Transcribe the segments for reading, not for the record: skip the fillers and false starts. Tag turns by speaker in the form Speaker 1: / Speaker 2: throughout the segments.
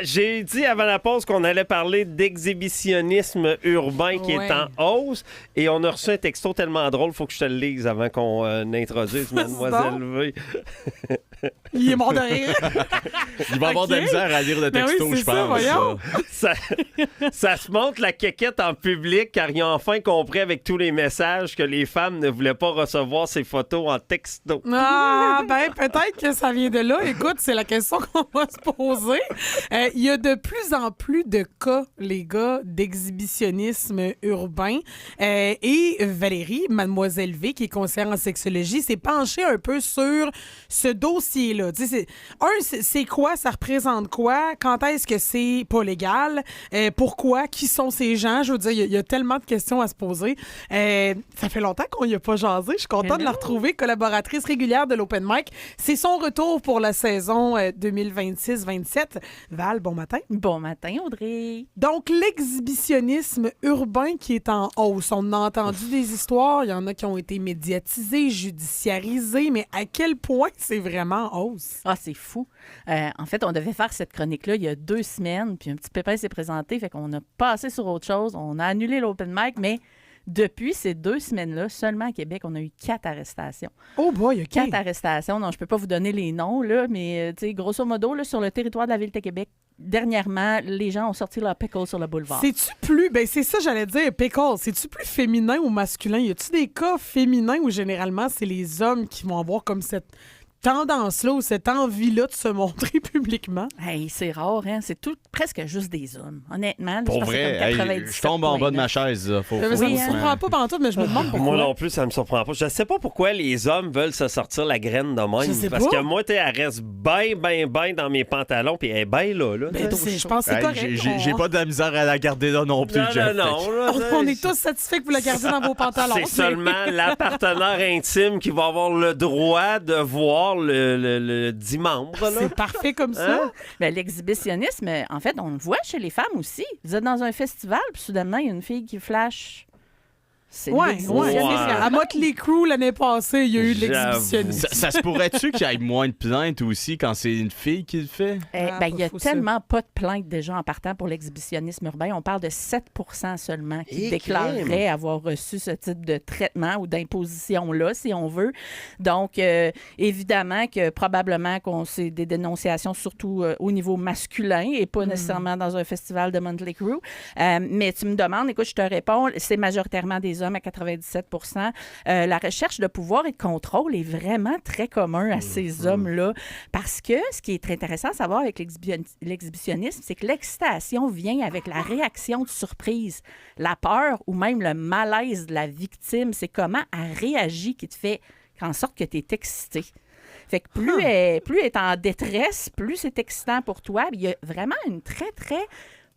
Speaker 1: J'ai dit avant la pause qu'on allait parler d'exhibitionnisme urbain qui est en hausse. Et on a reçu un texto tellement drôle, faut que je te le lise avant qu'on introduise Mademoiselle V.
Speaker 2: Il est mort de rire.
Speaker 3: Il va avoir de la misère à lire le texto,
Speaker 2: oui,
Speaker 3: je pense.
Speaker 1: Ça se montre la quéquette en public car ils ont enfin compris avec tous les messages que les femmes ne voulaient pas recevoir ces photos en texto.
Speaker 2: Ah, ben peut-être que ça vient de là. Écoute, c'est la question qu'on va se poser. Il y a de plus en plus de cas, les gars, d'exhibitionnisme urbain. Et Valérie, Mademoiselle V, qui est conseillère en sexologie, s'est penchée un peu sur ce dossier-là. Tu sais, c'est quoi? Ça représente quoi? Quand est-ce que c'est pas légal? Pourquoi? Qui sont ces gens? Je veux dire, il y a tellement de questions à se poser. Ça fait longtemps qu'on n'y a pas jasé. Je suis contente de la retrouver, collaboratrice régulière de l'Open Mic. C'est son retour pour la saison 2026-27. Val, bon matin.
Speaker 4: Bon matin, Audrey.
Speaker 2: Donc, l'exhibitionnisme urbain qui est en hausse. On a entendu des histoires. Il y en a qui ont été médiatisées, judiciarisées, mais à quel point c'est vraiment en hausse?
Speaker 4: Ah, c'est fou. En fait, on devait faire cette chronique-là il y a 2 semaines, puis un petit pépin s'est présenté, fait qu'on a passé sur autre chose. On a annulé l'Open Mic, mais depuis ces 2 semaines-là, seulement à Québec, on a eu 4 arrestations.
Speaker 2: Oh boy, OK.
Speaker 4: 4 arrestations. Non, je peux pas vous donner les noms, là, mais grosso modo, là, sur le territoire de la Ville de Québec, dernièrement, les gens ont sorti leur pickle sur le boulevard.
Speaker 2: C'est-tu plus... Ben c'est ça, j'allais dire, pickle. C'est-tu plus féminin ou masculin? Y a-tu des cas féminins où généralement, c'est les hommes qui vont avoir comme cette tendance-là ou cette envie-là de se montrer publiquement?
Speaker 4: Hey, c'est rare, hein? C'est presque juste des hommes, honnêtement. Là,
Speaker 3: Pour vrai, je tombe en bas de ma chaise. Là.
Speaker 2: Ça me surprend pas pantoute, mais je me demande pourquoi.
Speaker 1: Moi non plus, ça me surprend pas. Je sais pas pourquoi les hommes veulent se sortir la graine de même.
Speaker 2: Je sais
Speaker 1: Parce
Speaker 2: pas.
Speaker 1: que moi, elle reste bien dans mes pantalons, puis elle est bien là.
Speaker 2: Ben, je pense que c'est correct.
Speaker 3: J'ai pas de la misère à la garder là non plus, Jeff.
Speaker 1: Non.
Speaker 2: On est tous satisfaits que vous la gardiez dans vos pantalons.
Speaker 1: C'est seulement la partenaire intime qui va avoir le droit de voir le 10 membres. Là.
Speaker 2: C'est parfait comme ça.
Speaker 4: Ben, l'exhibitionnisme, en fait, on le voit chez les femmes aussi. Vous êtes dans un festival, puis soudainement, il y a une fille qui flash. C'est l'exhibitionnisme.
Speaker 2: À Motley Crue, l'année passée, il y a eu de l'exhibitionnisme.
Speaker 3: Ça se pourrait-tu qu'il y ait moins de plaintes aussi quand c'est une fille qui le fait?
Speaker 4: Il y a tellement pas de plaintes déjà en partant pour l'exhibitionnisme urbain. On parle de 7 seulement qui déclareraient avoir reçu ce type de traitement ou d'imposition-là, si on veut. Donc, évidemment que probablement qu'on c'est des dénonciations surtout au niveau masculin et pas nécessairement dans un festival de Motley Crue. Mais tu me demandes, écoute, je te réponds, c'est majoritairement des hommes à 97 La recherche de pouvoir et de contrôle est vraiment très commun à ces hommes-là parce que ce qui est très intéressant à savoir avec l'exhibitionnisme, c'est que l'excitation vient avec la réaction de surprise, la peur ou même le malaise de la victime. C'est comment elle réagit qui te fait en sorte que tu es excité. Fait que plus elle est en détresse, plus c'est excitant pour toi. Il y a vraiment une très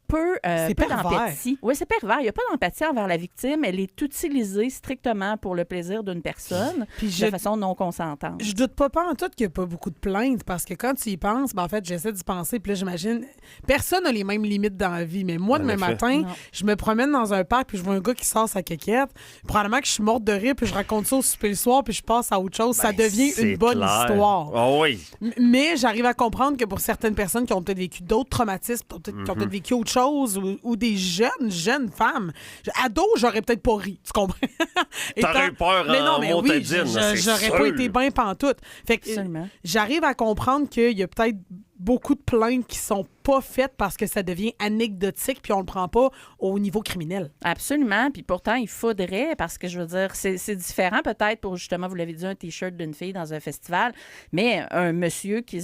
Speaker 4: peu d'empathie. Oui, c'est pervers. Il n'y a pas d'empathie envers la victime. Elle est utilisée strictement pour le plaisir d'une personne de façon non consentante.
Speaker 2: Je doute pas en tout qu'il n'y a pas beaucoup de plaintes parce que quand tu y penses, en fait, j'essaie d'y penser puis là, j'imagine, personne n'a les mêmes limites dans la vie. Mais moi, demain matin, je me promène dans un parc puis je vois un gars qui sort sa quéquette. Probablement que je suis morte de rire puis je raconte ça au souper le soir puis je passe à autre chose. Ça devient une bonne histoire.
Speaker 1: Oh oui.
Speaker 2: Mais j'arrive à comprendre que pour certaines personnes qui ont peut-être vécu d'autres traumatismes, qui ont peut-être vécu autre chose ou des jeunes femmes. Ado, j'aurais peut-être pas ri, tu comprends?
Speaker 1: T'aurais eu peur en montadine.
Speaker 2: J'aurais pas été bien pantoute. Fait que j'arrive à comprendre qu'il y a peut-être beaucoup de plaintes qui sont pas faites parce que ça devient anecdotique puis on le prend pas au niveau criminel.
Speaker 4: Absolument. Puis pourtant, il faudrait, parce que je veux dire, c'est différent peut-être pour justement, vous l'avez dit, un T-shirt d'une fille dans un festival, mais un monsieur qui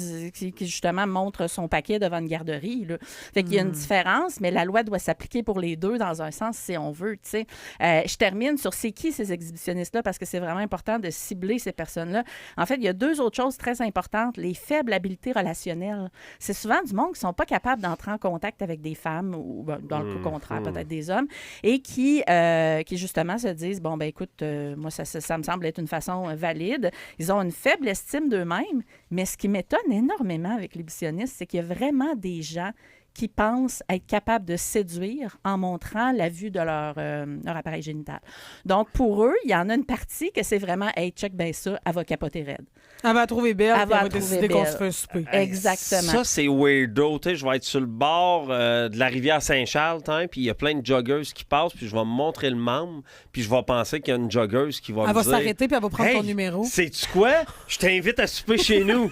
Speaker 4: justement montre son paquet devant une garderie. Là. Fait qu'il y a une différence, mais la loi doit s'appliquer pour les deux dans un sens si on veut. Tu sais. Je termine sur c'est qui ces exhibitionnistes-là parce que c'est vraiment important de cibler ces personnes-là. En fait, il y a 2 autres choses très importantes. Les faibles habiletés relationnelles. C'est souvent du monde qui ne sont pas capables d'entrer en contact avec des femmes ou dans le cas contraire, peut-être des hommes, et qui justement se disent, bon, ben écoute, moi, ça me semble être une façon valide. Ils ont une faible estime d'eux-mêmes, mais ce qui m'étonne énormément avec les l'exhibitionnisme, c'est qu'il y a vraiment des gens qui pensent être capables de séduire en montrant la vue de leur appareil génital. Donc, pour eux, il y en a une partie que c'est vraiment « Hey, check bien ça, elle va capoter raide. »
Speaker 2: Elle va la trouver belle,
Speaker 4: Elle
Speaker 2: puis
Speaker 4: va
Speaker 2: elle va
Speaker 4: la trouver
Speaker 2: décider qu'on
Speaker 4: belle.
Speaker 2: se fait un souper.
Speaker 4: Exactement.
Speaker 1: Ça, c'est weirdo. Tu sais, je vais être sur le bord de la rivière Saint-Charles, puis il y a plein de joggeuses qui passent, puis je vais me montrer le membre, puis je vais penser qu'il y a une joggeuse qui va
Speaker 2: Elle
Speaker 1: me
Speaker 2: va
Speaker 1: dire...
Speaker 2: s'arrêter, puis elle va prendre
Speaker 1: Hey,
Speaker 2: ton numéro.
Speaker 1: sais-tu quoi? Je t'invite à souper chez nous.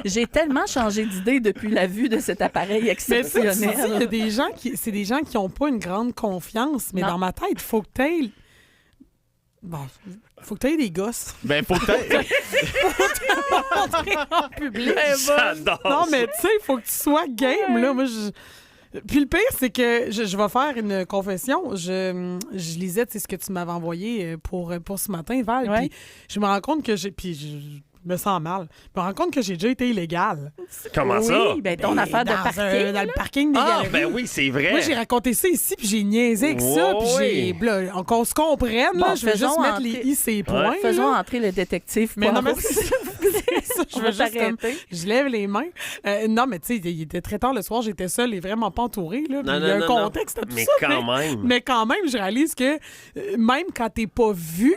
Speaker 4: J'ai tellement changé d'idée depuis la vue de cet appareil
Speaker 2: Mais ça,
Speaker 4: exceptionnel.
Speaker 2: il y a des gens c'est des gens qui n'ont pas une grande confiance, mais
Speaker 4: Non.
Speaker 2: dans ma tête, il faut que tu aies... Bon, faut que tu aies des gosses.
Speaker 3: Ben, faut que t'aies-
Speaker 2: Montrer en public.
Speaker 1: J'adore
Speaker 2: Non, mais
Speaker 1: ça.
Speaker 2: tu sais, il faut que tu sois game, là. Moi, Puis le pire, c'est que je vais faire une confession. Je lisais, tu sais, ce que tu m'avais envoyé pour ce matin, Val,
Speaker 4: Ouais.
Speaker 2: puis je me rends compte que j'ai... Puis je me sens mal. Je me rends compte que j'ai déjà été illégale.
Speaker 1: Comment ça?
Speaker 4: Oui, ben ton
Speaker 2: Ben,
Speaker 4: affaire de
Speaker 2: dans
Speaker 4: parking.
Speaker 2: dans le parking des
Speaker 1: Ah,
Speaker 2: galeries.
Speaker 1: ben oui, c'est vrai.
Speaker 2: Moi, j'ai raconté ça ici, puis j'ai niaisé avec ça, puis
Speaker 1: Oui.
Speaker 2: là, qu'on se comprenne, là,
Speaker 4: Bon,
Speaker 2: je vais juste
Speaker 4: faisons
Speaker 2: mettre
Speaker 4: entrer-
Speaker 2: les i, points.
Speaker 4: Faisons
Speaker 2: là.
Speaker 4: entrer le détective.
Speaker 2: Mais non, mais
Speaker 4: Poirot.
Speaker 2: c'est ça, je
Speaker 4: On
Speaker 2: veux
Speaker 4: va
Speaker 2: juste comme-
Speaker 4: t'arrêter.
Speaker 2: je lève les mains. Non, mais tu sais, il était très tard le soir, j'étais seule et vraiment pas entourée. Là, puis
Speaker 1: Non,
Speaker 2: il y a
Speaker 1: non,
Speaker 2: un
Speaker 1: non, non.
Speaker 2: contexte à tout
Speaker 1: Mais
Speaker 2: ça.
Speaker 1: quand même.
Speaker 2: Mais quand même, je réalise que même quand t'es pas vu,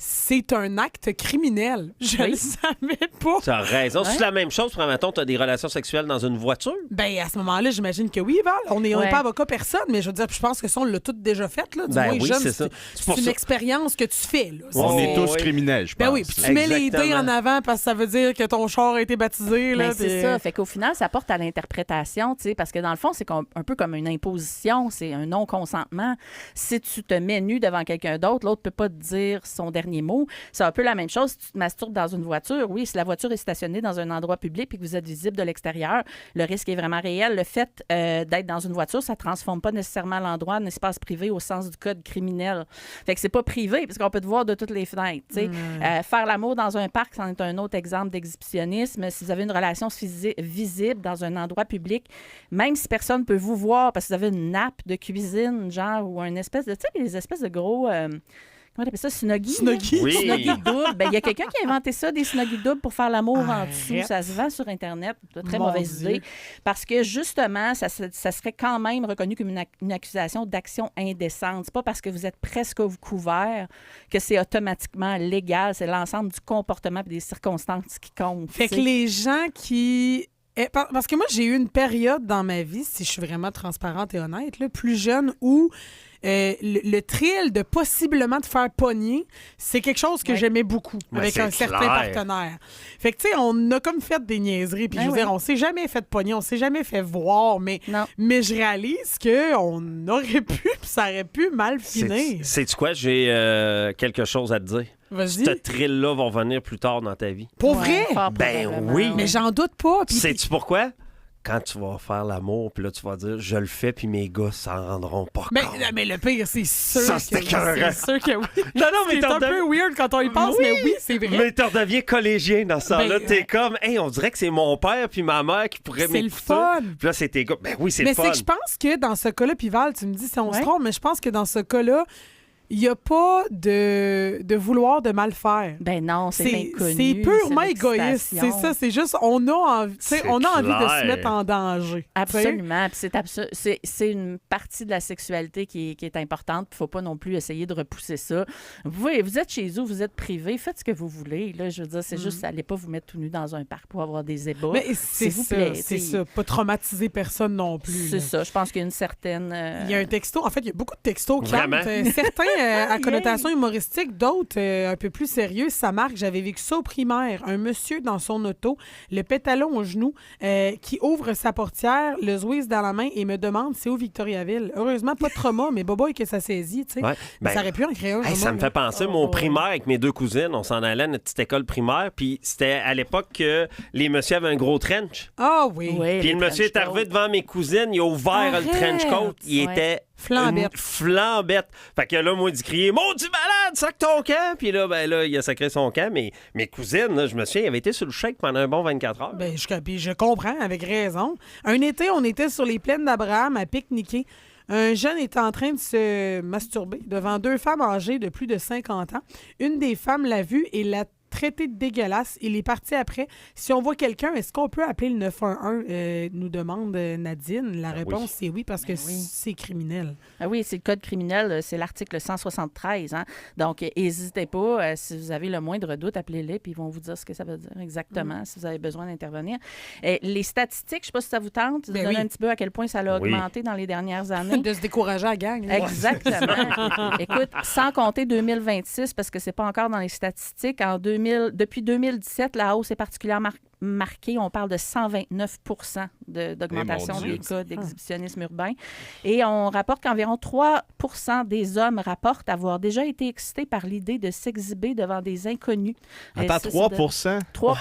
Speaker 2: c'est un acte criminel. Je
Speaker 4: Oui.
Speaker 2: le savais pas.
Speaker 1: Tu as raison.
Speaker 4: Ouais.
Speaker 1: C'est la même chose, mettons, tu as des relations sexuelles dans une voiture.
Speaker 2: Ben, à ce moment-là, j'imagine que oui, Val. On n'est
Speaker 4: Ouais.
Speaker 2: pas avocat personne, mais je veux dire, je pense que ça, on l'a tout déjà fait. Là. Du
Speaker 1: Ben
Speaker 2: moins,
Speaker 1: oui,
Speaker 2: jeune,
Speaker 1: c'est ça.
Speaker 2: C'est
Speaker 1: pour
Speaker 2: une
Speaker 1: ça.
Speaker 2: expérience que tu fais. Là.
Speaker 3: On
Speaker 2: C'est-
Speaker 3: est tous
Speaker 1: oui.
Speaker 3: criminels, je pense.
Speaker 2: Ben oui, puis tu mets les dés
Speaker 1: Exactement.
Speaker 2: en avant parce que ça veut dire que ton char a été baptisé. Là,
Speaker 4: Ben, c'est
Speaker 2: puis-
Speaker 4: ça. Fait qu'au final, ça porte à l'interprétation, tu sais, parce que dans le fond, c'est un peu comme une imposition, c'est un non-consentement. Si tu te mets nu devant quelqu'un d'autre, l'autre peut pas te dire son dernier mot. C'est un peu la même chose si tu te masturbes dans une voiture. Oui, si la voiture est stationnée dans un endroit public et que vous êtes visible de l'extérieur, le risque est vraiment réel. Le fait d'être dans une voiture, ça transforme pas nécessairement l'endroit en espace privé au sens du code criminel. Fait que c'est pas privé, parce qu'on peut te voir de toutes les fenêtres. Tu sais. Faire l'amour dans un parc, c'en est un autre exemple d'exhibitionnisme. Si vous avez une relation visible dans un endroit public, même si personne peut vous voir parce que vous avez une nappe de cuisine, genre, ou une espèce de, tu sais, les espèces de gros... comment on appelle ça? Snuggy?
Speaker 2: Snuggy.
Speaker 1: Oui.
Speaker 4: Snuggy double. Ben, il y a quelqu'un qui a inventé ça, des snuggy doubles pour faire l'amour en
Speaker 2: Arrête.
Speaker 4: dessous. Ça se vend sur Internet. Très
Speaker 2: Mon
Speaker 4: mauvaise
Speaker 2: Dieu.
Speaker 4: idée. Parce que, justement, ça serait quand même reconnu comme une accusation d'action indécente. C'est pas parce que vous êtes presque couvert que c'est automatiquement légal. C'est l'ensemble du comportement et des circonstances qui comptent.
Speaker 2: Fait que
Speaker 4: tu sais.
Speaker 2: les gens qui... Parce que moi, j'ai eu une période dans ma vie, si je suis vraiment transparente et honnête, là, plus jeune, où le thrill de possiblement te faire pogner, c'est quelque chose que
Speaker 4: Ouais.
Speaker 2: j'aimais beaucoup
Speaker 1: Ben,
Speaker 2: avec
Speaker 1: c'est
Speaker 2: un certain
Speaker 1: clair.
Speaker 2: partenaire. Fait que, tu sais, on a comme fait des niaiseries. Puis,
Speaker 4: Ben
Speaker 2: je veux
Speaker 4: oui.
Speaker 2: dire, on s'est jamais fait pogner, on s'est jamais fait voir, mais
Speaker 4: Non.
Speaker 2: je réalise qu'on aurait pu, puis ça aurait pu mal finir.
Speaker 1: Sais-tu quoi? J'ai quelque chose à te dire.
Speaker 2: Vas-y.
Speaker 1: Ce thrill-là va revenir plus tard dans ta vie.
Speaker 2: Pour
Speaker 4: Ouais,
Speaker 2: vrai?
Speaker 4: fort
Speaker 1: Ben
Speaker 4: probablement,
Speaker 1: oui.
Speaker 4: ouais.
Speaker 2: Mais j'en doute pas. Puis-
Speaker 1: Sais-tu pourquoi? Quand tu vas faire l'amour, puis là, tu vas dire, je le fais, puis mes gars s'en rendront pas
Speaker 2: Mais,
Speaker 1: compte.
Speaker 2: mais le pire, c'est sûr
Speaker 1: Ça,
Speaker 2: que
Speaker 1: c'est écœurant.
Speaker 2: c'est sûr que oui.
Speaker 1: Non, non, mais
Speaker 2: C'est
Speaker 1: t'en
Speaker 2: un peu weird quand on y pense,
Speaker 1: Oui.
Speaker 2: mais oui, c'est vrai.
Speaker 1: Mais t'en deviens collégien dans ce temps-là.
Speaker 2: Ben,
Speaker 1: T'es comme, hey, on dirait que c'est mon père puis ma mère qui pourraient
Speaker 2: C'est le
Speaker 1: m'écouter.
Speaker 2: fun.
Speaker 1: Puis là, c'est tes gars. Ben oui, c'est
Speaker 2: Mais
Speaker 1: le fun.
Speaker 2: c'est que je pense que dans ce cas-là, puis Val, tu me dis si on se
Speaker 4: Ouais.
Speaker 2: trompe, mais je pense que dans ce cas-là, il n'y a pas de vouloir de mal faire.
Speaker 4: Ben non, c'est inconnu.
Speaker 2: C'est purement
Speaker 4: c'est
Speaker 2: égoïste. C'est
Speaker 4: l'excitation.
Speaker 2: ça. C'est juste, on a envie, tu sais,
Speaker 1: C'est
Speaker 2: on a envie de
Speaker 1: clair.
Speaker 2: se mettre en danger. tu sais.
Speaker 4: Absolument. Puis c'est une partie de la sexualité qui est importante. Il ne faut pas non plus essayer de repousser ça. Vous êtes chez vous, vous êtes privé, faites ce que vous voulez. Là, je veux dire, c'est juste, allez pas vous mettre tout nu dans un parc pour avoir des ébats.
Speaker 2: Mais c'est
Speaker 4: S'il vous
Speaker 2: ça,
Speaker 4: plaît,
Speaker 2: c'est
Speaker 4: tu sais.
Speaker 2: ça. Pas traumatiser personne non plus.
Speaker 4: C'est
Speaker 2: là.
Speaker 4: ça. Je pense qu'il y a une certaine...
Speaker 2: Il y a un texto. En fait, il y a beaucoup de textos qui
Speaker 1: Vraiment?
Speaker 2: entrent. Certains à connotation humoristique, d'autres un peu plus sérieux. Ça marque, j'avais vécu ça au primaire. Un monsieur dans son auto, le pétalon au genou, qui ouvre sa portière, le Zwiz dans la main et me demande c'est où Victoriaville. Heureusement, pas de trauma, mais boboy que ça saisit, tu sais.
Speaker 1: Ouais.
Speaker 2: Mais
Speaker 1: Ben,
Speaker 2: ça aurait pu en créer un.
Speaker 1: hey, ça me fait penser, mon primaire avec mes deux cousines, on s'en allait à notre petite école primaire, puis c'était à l'époque que les messieurs avaient un gros trench.
Speaker 2: Ah oui.
Speaker 4: Ouais,
Speaker 1: Puis
Speaker 4: les
Speaker 1: le monsieur est
Speaker 4: trench
Speaker 1: arrivé
Speaker 4: coats.
Speaker 1: devant mes cousines, il a ouvert
Speaker 2: Arrête!
Speaker 1: le trench coat, il
Speaker 4: Ouais.
Speaker 1: était
Speaker 2: Flambette.
Speaker 1: une flambette. Fait que là, moi, il dit crier maudit malade, sac ton camp. Puis là, ben là, il a sacré son camp. Mais mes cousines, là, je me souviens, ils avaient été sur le shake pendant un bon 24 heures.
Speaker 2: Ben, puis je comprends, avec raison. Un été, on était sur les plaines d'Abraham à pique-niquer. Un jeune était en train de se masturber devant deux femmes âgées de plus de 50 ans. Une des femmes l'a vu et l'a traité de dégueulasse. Il est parti après. Si on voit quelqu'un, est-ce qu'on peut appeler le 911, nous demande Nadine. La réponse, c'est oui, parce que c'est criminel.
Speaker 4: Ah oui, c'est le code criminel, c'est l'article 173. Hein? Donc, n'hésitez pas, si vous avez le moindre doute, appelez-les, puis ils vont vous dire ce que ça veut dire exactement, si vous avez besoin d'intervenir. Les statistiques, je ne sais pas si ça vous tente, de donner un petit peu à quel point ça a augmenté dans les dernières années.
Speaker 2: De se décourager à la gang.
Speaker 4: Exactement. Écoute, sans compter 2026, parce que c'est pas encore dans les statistiques, depuis 2017, la hausse est particulièrement marquée. On parle de 129 d'augmentation des cas d'exhibitionnisme urbain. Et on rapporte qu'environ 3 des hommes rapportent avoir déjà été excités par l'idée de s'exhiber devant des inconnus.
Speaker 3: Attends, 3
Speaker 4: 3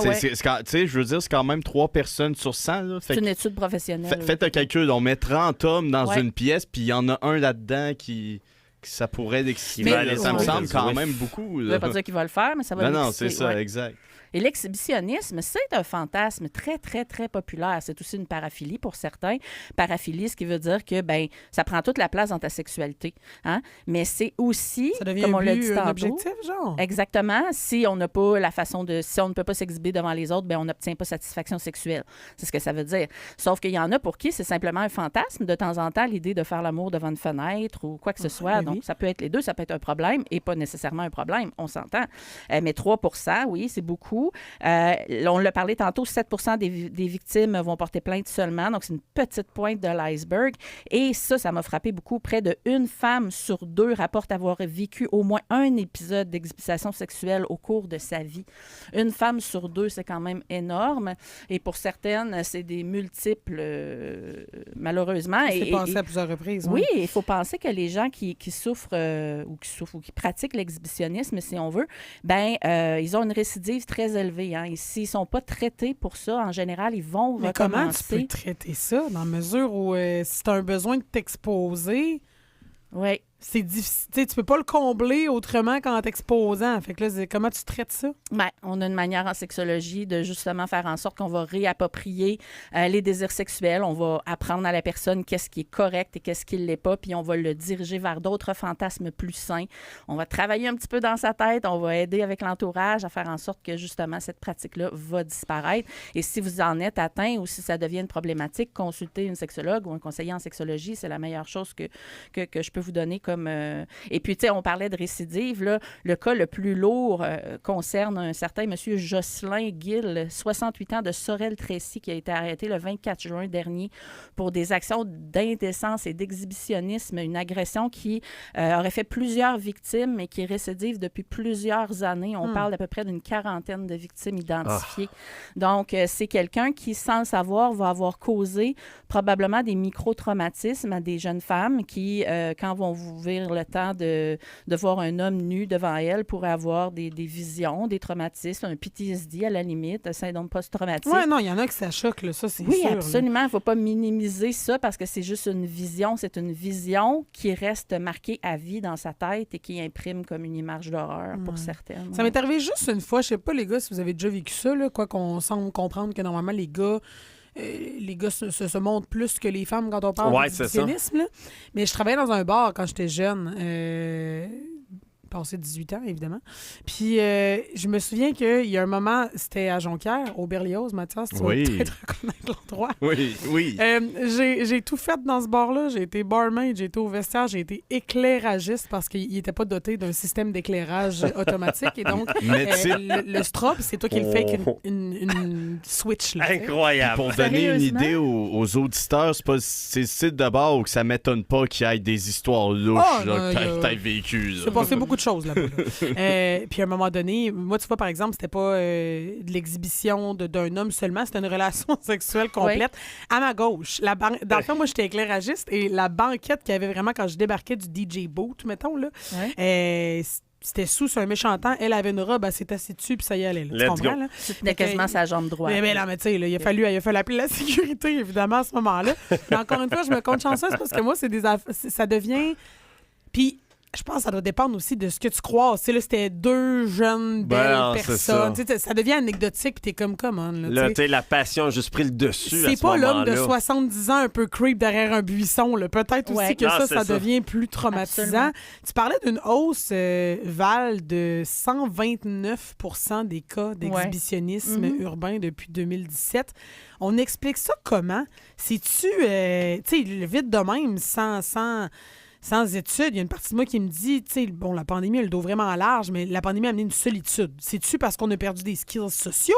Speaker 4: oui.
Speaker 3: Tu sais, je veux dire, c'est quand même 3 personnes sur 100. Là.
Speaker 4: C'est une étude professionnelle.
Speaker 3: Faites un calcul. On met 30 hommes dans une pièce, puis il y en a un là-dedans qui ça pourrait exciter. Ça me semble quand même beaucoup.
Speaker 4: Ça ne veut pas dire qu'il va le faire, mais ça va l'exciter.
Speaker 3: Non, c'est ça, exact.
Speaker 4: Et l'exhibitionnisme, c'est un fantasme très, très, très populaire. C'est aussi une paraphilie pour certains. Paraphilie, ce qui veut dire que ça prend toute la place dans ta sexualité. Hein? Mais c'est aussi, comme on l'a dit tantôt,
Speaker 2: un objectif, genre.
Speaker 4: Exactement. Si on n'a pas la façon de... Si on ne peut pas s'exhiber devant les autres, on n'obtient pas satisfaction sexuelle. C'est ce que ça veut dire. Sauf qu'il y en a pour qui c'est simplement un fantasme. De temps en temps, l'idée de faire l'amour devant une fenêtre ou quoi que ce soit. Donc, ça peut être les deux. Ça peut être un problème et pas nécessairement un problème. On s'entend. Mais 3 oui, c'est beaucoup. On l'a parlé tantôt, 7 des victimes vont porter plainte seulement. Donc, c'est une petite pointe de l'iceberg. Et ça m'a frappé beaucoup. Près d'1 femme sur 2 rapporte avoir vécu au moins un épisode d'exhibition sexuelle au cours de sa vie. 1 femme sur 2, c'est quand même énorme. Et pour certaines, c'est des multiples, malheureusement.
Speaker 2: C'est passé à plusieurs reprises.
Speaker 4: Oui, il faut penser que les gens qui souffrent ou qui pratiquent l'exhibitionnisme, si on veut, ils ont une récidive très élevée. Hein. Et s'ils ne sont pas traités pour ça, en général, ils vont recommencer.
Speaker 2: Comment tu peux traiter ça dans la mesure où si tu as un besoin de t'exposer...
Speaker 4: Oui.
Speaker 2: C'est difficile. Tu peux pas le combler autrement qu'en t'exposant. Fait que là, comment tu traites ça?
Speaker 4: On a une manière en sexologie de justement faire en sorte qu'on va réapproprier les désirs sexuels. On va apprendre à la personne qu'est-ce qui est correct et qu'est-ce qui ne l'est pas, puis on va le diriger vers d'autres fantasmes plus sains. On va travailler un petit peu dans sa tête, on va aider avec l'entourage à faire en sorte que justement cette pratique-là va disparaître. Et si vous en êtes atteint ou si ça devient une problématique, consultez une sexologue ou un conseiller en sexologie. C'est la meilleure chose que je peux vous donner Et puis, tu sais, on parlait de récidive. Là. Le cas le plus lourd concerne un certain monsieur Jocelyn Gill, 68 ans, de Sorel-Tracy, qui a été arrêté le 24 juin dernier pour des actions d'indécence et d'exhibitionnisme, une agression qui aurait fait plusieurs victimes et qui est récidive depuis plusieurs années. On parle d'à peu près d'une 40aine de victimes identifiées. Donc, c'est quelqu'un qui, sans le savoir, va avoir causé probablement des micro-traumatismes à des jeunes femmes qui, quand vont ouvrir le temps de voir un homme nu devant elle, pourrait avoir des visions, des traumatismes, un PTSD à la limite, un syndrome post-traumatique.
Speaker 2: Oui, non, il y en a que ça choque, là, ça, c'est sûr.
Speaker 4: Oui, absolument. Il ne faut pas minimiser ça parce que c'est juste une vision. C'est une vision qui reste marquée à vie dans sa tête et qui imprime comme une image d'horreur pour certaines.
Speaker 2: Ça m'est arrivé juste une fois, je sais pas, les gars, si vous avez déjà vécu ça, là, quoi qu'on semble comprendre que normalement, les gars se montrent plus que les femmes quand on parle d'exhibitionnisme. Mais je travaillais dans un bar quand j'étais jeune. Passé 18 ans, évidemment. Puis, je me souviens qu'il y a un moment, c'était à Jonquière, au Berlioz, Mathias, tu vas peut-être reconnaître l'endroit.
Speaker 3: Oui.
Speaker 2: J'ai tout fait dans ce bar-là. J'ai été barmaid, j'ai été au vestiaire, j'ai été éclairagiste parce qu'il n'était pas doté d'un système d'éclairage automatique. Et donc, le strobe, c'est toi qui le fais avec une switch. Là,
Speaker 1: incroyable.
Speaker 3: Pour donner une idée aux auditeurs, c'est le site de bar où ça m'étonne pas qu'il y ait des histoires louches que t'as vécues.
Speaker 2: C'est passé beaucoup de choses là-bas. Puis à un moment donné, moi, tu vois, par exemple, c'était pas de l'exhibition d'un homme seulement, c'était une relation sexuelle complète. À ma gauche, dans le fond, moi, j'étais éclairagiste et la banquette qu'il y avait vraiment quand je débarquais du DJ Boot, mettons, là, c'était sous un méchant temps. Elle avait une robe, elle s'est assise dessus, puis ça y allait. Là, tu comprends, là?
Speaker 4: C'était quasiment sa jambe droite.
Speaker 2: Mais là, mais tu sais, il a fallu appeler la sécurité, évidemment, à ce moment-là. Mais encore une fois, je me compte chanceuse parce que moi, ça devient... Puis Je pense que ça doit dépendre aussi de ce que tu crois. Là, c'était 2 jeunes belles personnes. Ça devient anecdotique, puis t'es comme, comment?
Speaker 1: Là, la passion a juste pris le dessus.
Speaker 2: C'est pas l'homme de 70 ans un peu creep derrière un buisson. Là. Peut-être aussi que ça devient plus traumatisant. Absolument. Tu parlais d'une hausse, Val, de 129 % des cas d'exhibitionnisme urbain depuis 2017. On explique ça comment? C'est-tu, vite de même, sans études, il y a une partie de moi qui me dit, la pandémie, elle doit vraiment large, mais la pandémie a amené une solitude. C'est-tu parce qu'on a perdu des skills sociaux?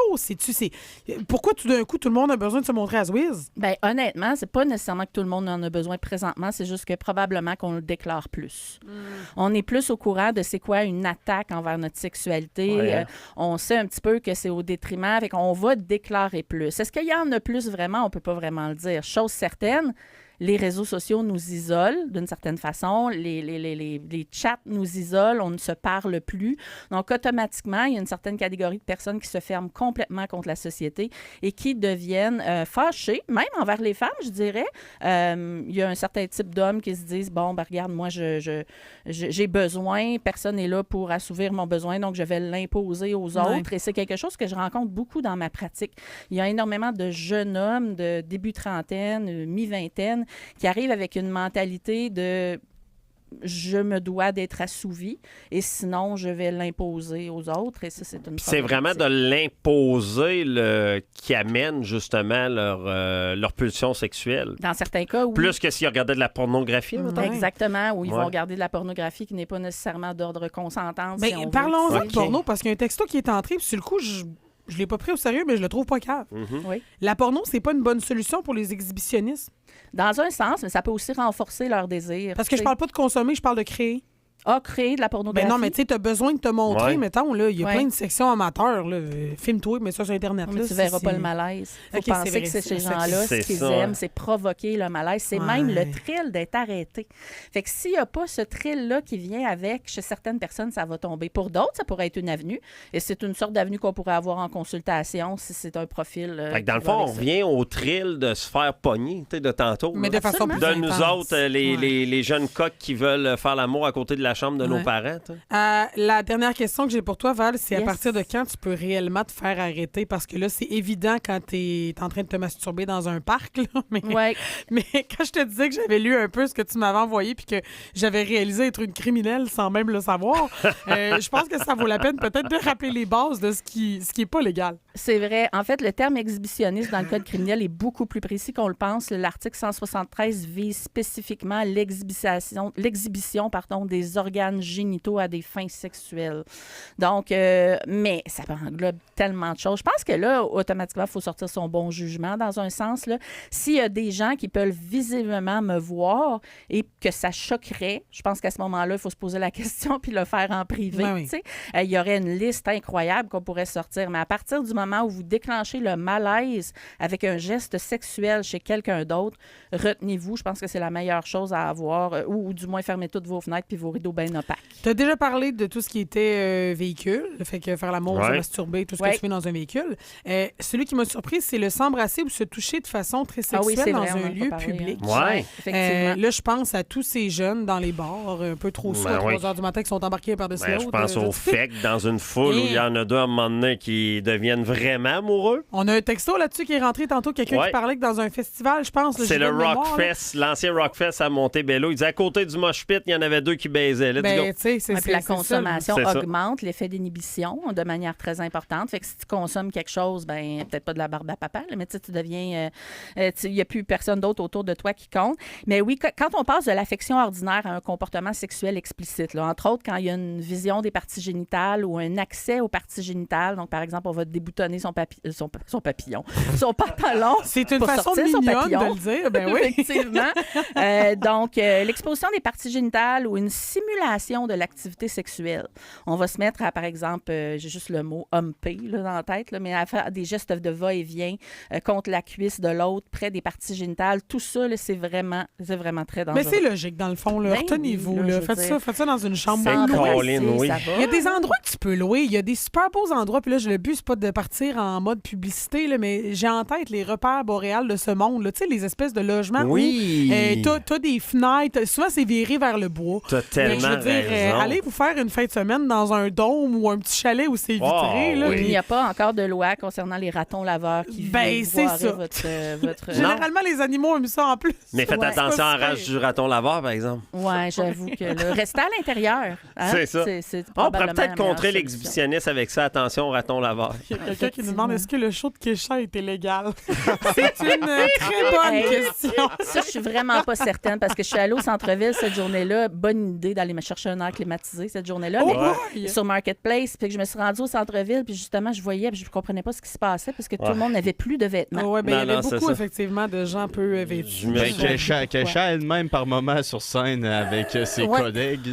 Speaker 2: Pourquoi tout d'un coup, tout le monde a besoin de se montrer à Zwiz?
Speaker 4: Bien, honnêtement, c'est pas nécessairement que tout le monde en a besoin présentement, c'est juste que probablement qu'on le déclare plus. On est plus au courant de c'est quoi une attaque envers notre sexualité.
Speaker 1: Ouais.
Speaker 4: On sait un petit peu que c'est au détriment, fait qu'on va déclarer plus. Est-ce qu'il y en a plus vraiment? On peut pas vraiment le dire. Chose certaine, les réseaux sociaux nous isolent d'une certaine façon. Les chats nous isolent. On ne se parle plus. Donc, automatiquement, il y a une certaine catégorie de personnes qui se ferment complètement contre la société et qui deviennent fâchées, même envers les femmes, je dirais. Il y a un certain type d'hommes qui se disent, bon, ben, regarde, moi, j'ai besoin. Personne n'est là pour assouvir mon besoin, donc je vais l'imposer aux autres. Et c'est quelque chose que je rencontre beaucoup dans ma pratique. Il y a énormément de jeunes hommes de début trentaine, mi-vingtaine, qui arrivent avec une mentalité de je me dois d'être assouvi et sinon je vais l'imposer aux autres et ça c'est une
Speaker 1: c'est vraiment de l'imposer qui amène justement leur pulsion sexuelle.
Speaker 4: Dans certains cas, oui.
Speaker 1: Plus que s'ils regardaient de la pornographie.
Speaker 4: Exactement, ou ils vont regarder de la pornographie qui n'est pas nécessairement d'ordre consentante.
Speaker 2: Mais parlons-en de porno parce qu'il y a un texto qui est entré puis sur le coup je l'ai pas pris au sérieux, mais je le trouve pas cave.
Speaker 4: Oui.
Speaker 2: La porno, c'est pas une bonne solution pour les exhibitionnistes?
Speaker 4: Dans un sens, mais ça peut aussi renforcer leur désir.
Speaker 2: Parce que je parle pas de consommer, je parle de créer.
Speaker 4: Créer de la pornographie.
Speaker 2: Ben non, mais tu sais, t'as besoin de te montrer, mettons, là, il y a plein de sections amateurs, là. Filme-toi, mets ça sur Internet.
Speaker 4: Mais
Speaker 2: là,
Speaker 4: tu verras pas le malaise. Faut penser que ces gens-là, ce qu'ils aiment, c'est provoquer le malaise. C'est même le thrill d'être arrêté. Fait que s'il n'y a pas ce thrill-là qui vient avec, chez certaines personnes, ça va tomber. Pour d'autres, ça pourrait être une avenue. Et c'est une sorte d'avenue qu'on pourrait avoir en consultation si c'est un profil.
Speaker 1: Fait que dans le fond, on revient au thrill de se faire pogner, tu sais, de tantôt.
Speaker 2: Mais de façon plus
Speaker 1: de nous autres, les jeunes coqs qui veulent faire l'amour à côté de la chambre de nos parents.
Speaker 2: La dernière question que j'ai pour toi, Val, c'est à partir de quand tu peux réellement te faire arrêter? Parce que là, c'est évident quand tu es en train de te masturber dans un parc. Là, mais quand je te disais que j'avais lu un peu ce que tu m'avais envoyé puis que j'avais réalisé être une criminelle sans même le savoir, je pense que ça vaut la peine peut-être de rappeler les bases de ce qui est pas légal.
Speaker 4: C'est vrai. En fait, le terme exhibitionniste dans le code criminel est beaucoup plus précis qu'on le pense. L'article 173 vise spécifiquement l'exhibition des organes génitaux à des fins sexuelles. Donc, mais ça englobe tellement de choses. Je pense que là, automatiquement, il faut sortir son bon jugement dans un sens. Là. S'il y a des gens qui peuvent visiblement me voir et que ça choquerait, je pense qu'à ce moment-là, il faut se poser la question puis le faire en privé.
Speaker 2: Oui.
Speaker 4: Il y aurait une liste incroyable qu'on pourrait sortir. Mais à partir du moment où vous déclenchez le malaise avec un geste sexuel chez quelqu'un d'autre, retenez-vous. Je pense que c'est la meilleure chose à avoir ou du moins fermez toutes vos fenêtres puis vos rideaux bien opaques.
Speaker 2: Tu as déjà parlé de tout ce qui était véhicule, le fait que faire l'amour, se masturber, tout ce que tu fais dans un véhicule. Celui qui m'a surpris, c'est le s'embrasser ou se toucher de façon très sexuelle dans un lieu public.
Speaker 4: Effectivement.
Speaker 2: Là, je pense à tous ces jeunes dans les bars, un peu trop sourds, à 3 heures du matin, qui sont embarqués par-dessus l'autre.
Speaker 1: Je pense aux fakes dans une foule où il y en a deux à un moment donné qui deviennent vraiment amoureux.
Speaker 2: On a un texto là-dessus qui est rentré tantôt, quelqu'un qui parlait que dans un festival, je pense.
Speaker 1: C'est le Rockfest, l'ancien Rockfest à Montebello. Il disait à côté du mosh pit, il y en avait deux qui baisaient.
Speaker 4: Puis la consommation augmente l'effet d'inhibition de manière très importante. Fait que si tu consommes quelque chose, peut-être pas de la barbe à papa, mais tu deviens... Il n'y a plus personne d'autre autour de toi qui compte. Mais oui, quand on passe de l'affection ordinaire à un comportement sexuel explicite, là, entre autres quand il y a une vision des parties génitales ou un accès aux parties génitales, donc par exemple, on va déboutonner son papillon, son pantalon.
Speaker 2: C'est une façon mignonne de le dire, ben oui.
Speaker 4: Effectivement. Donc, l'exposition des parties génitales ou une simulation de l'activité sexuelle. On va se mettre à, par exemple, j'ai juste le mot « humper » dans la tête, là, mais à faire des gestes de va-et-vient contre la cuisse de l'autre, près des parties génitales. Tout ça, là, c'est vraiment très dangereux.
Speaker 2: Mais c'est logique, dans le fond. Retenez-vous. Faites ça dans une chambre.
Speaker 1: Oui.
Speaker 2: Il y a des endroits que tu peux louer. Il y a des super beaux endroits. Puis là, le but, c'est pas de partir en mode publicité, là, mais j'ai en tête les repères boréales de ce monde. Tu sais, les espèces de logements où t'as des fenêtres. Souvent, c'est viré vers le bois.
Speaker 1: T'as tellement
Speaker 2: je veux dire, allez vous faire une fin de semaine dans un dôme ou un petit chalet où c'est vitré. Là,
Speaker 1: oui.
Speaker 4: Il n'y a pas encore de loi concernant les ratons laveurs qui
Speaker 2: c'est ça.
Speaker 4: votre...
Speaker 2: Généralement, les animaux aiment ça en plus.
Speaker 1: Mais faites attention à la rage du raton laveur, par exemple.
Speaker 4: Oui, j'avoue que restez à l'intérieur. Hein?
Speaker 1: C'est ça.
Speaker 4: C'est
Speaker 1: On pourrait
Speaker 4: probablement
Speaker 1: peut-être
Speaker 4: la
Speaker 1: contrer
Speaker 4: meilleure
Speaker 1: l'exhibitionniste avec ça. Attention au raton laveur.
Speaker 2: Il y a quelqu'un qui nous demande est-ce que le show de Kesha est illégal? C'est une très bonne question.
Speaker 4: Ça, je suis vraiment pas certaine parce que je suis allée au centre-ville cette journée-là. Bonne idée d'aller me chercher un air climatisé cette journée-là. Mais sur Marketplace, puis que je me suis rendue au centre-ville, puis justement, je voyais, puis je comprenais pas ce qui se passait parce que tout le monde n'avait plus de vêtements.
Speaker 2: Oui, ben, il y avait beaucoup, effectivement, de gens peu vêtus.
Speaker 3: Kesha elle-même, par moment, sur scène avec ses collègues.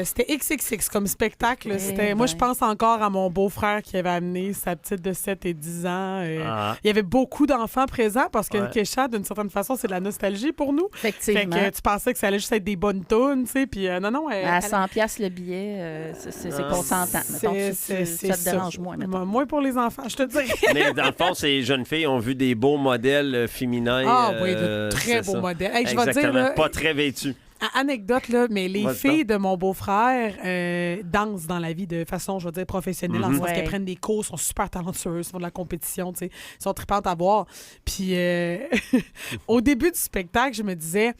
Speaker 2: C'était XXX comme spectacle. Moi, je pense encore à mon beau-frère qui avait amené sa petite de 7 et 10 ans. Il y avait beaucoup d'enfants présents parce que Kesha, d'une certaine façon, c'est de la nostalgie pour nous.
Speaker 4: Effectivement.
Speaker 2: Fait que tu pensais que ça allait juste être des bonnes tunes, tu sais, puis non.
Speaker 4: À 100$ le billet, c'est consentant. Ça te dérange moins, mettons.
Speaker 2: Moins pour les enfants, je te dis.
Speaker 1: Mais dans le fond, ces jeunes filles ont vu des beaux modèles féminins.
Speaker 2: Ah oui, de très beaux modèles. Hey, je vais dire, là,
Speaker 1: pas très vêtus.
Speaker 2: Anecdote, là, mais les filles de mon beau-frère dansent dans la vie de façon, je veux dire, professionnelle, en sens qu'elles prennent des cours, sont super talentueuses, font de la compétition, tu sais, sont tripantes à voir. Puis, au début du spectacle, je me disais...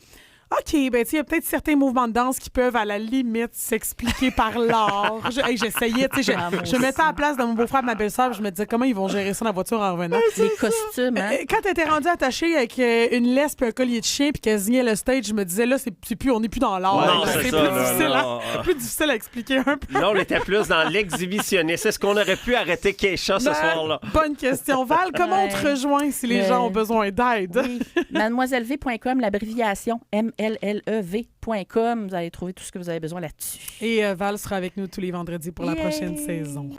Speaker 2: OK, ben tu sais, il y a peut-être certains mouvements de danse qui peuvent à la limite s'expliquer par l'art. J'essayais, tu sais, je mettais à la place de mon beau-frère et ma belle-sœur, je me disais comment ils vont gérer ça dans la voiture en revenant.
Speaker 4: Les costumes, hein?
Speaker 2: Quand t'étais rendue attachée avec une laisse puis un collier de chien puis qu'elle signait le stage, je me disais là, on n'est plus dans l'art. C'est plus difficile à expliquer un peu.
Speaker 1: Là, on était plus dans l'exhibitionniste. Est-ce qu'on aurait pu arrêter Kesha ce soir-là?
Speaker 2: Bonne question. Val, comment on te rejoint si les gens ont besoin d'aide?
Speaker 4: Oui. Mademoiselleve.com, l'abréviation MLLEV.com. Vous allez trouver tout ce que vous avez besoin là-dessus.
Speaker 2: Et Val sera avec nous tous les vendredis pour la prochaine saison.